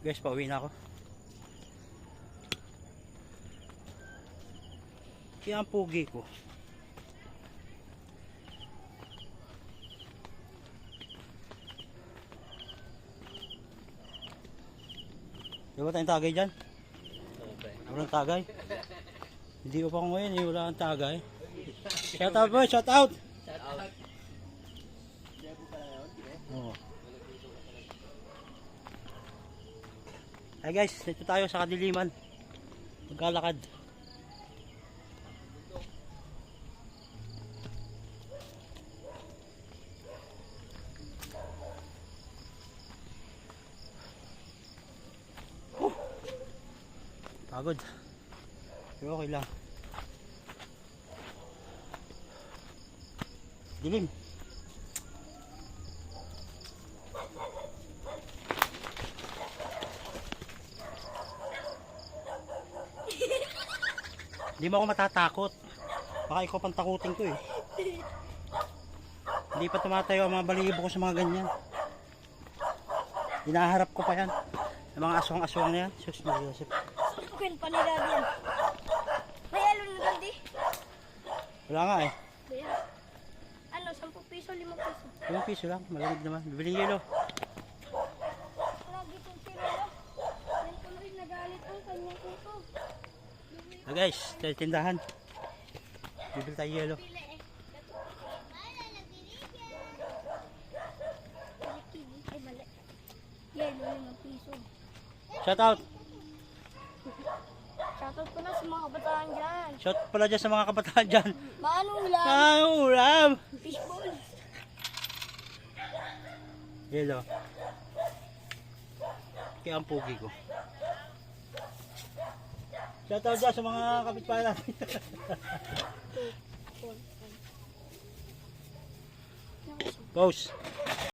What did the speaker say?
Guys, pauwi na ako. Kaya ang pugi ko. Di ba tayong tagay dyan? Walang tagay. Hindi ko pa ko ngayon eh, wala kang tagay. Shout out boy, shout out! Oo. Hey guys, dito tayo sa kadiliman. Magkalakad. Pagod. Pero okay lang. Dilim. Hindi mo ako matatakot. Baka ikaw pang takutin ko eh. Hindi pa tumatayo ang mga balibo ko sa mga ganyan. Hinaharap ko pa yan. Ang mga aswang-aswang na yan. Sus, Joseph. Kung panigado yan. May alon na gandi. Wala nga eh. Kaya, ano, 10 piso, 5 piso. 5 piso lang. Malamig naman. Bibiling yelo. Lagi kong sirala. Yan tuloy nagalit ang kanyang kuko. Ah guys, tayo tindahan. Bibili tayo yelo. Ay, mali. Yelo, 5 piso. Shout out! Shoutout ko na sa mga kabataan dyan. Shout pala dyan sa mga kabataan dyan. Maanong ulam? Ulam! Fishball. Yelo. Kaya ang pugi ko. Shout out dyan sa mga kapitbahay natin. Pause.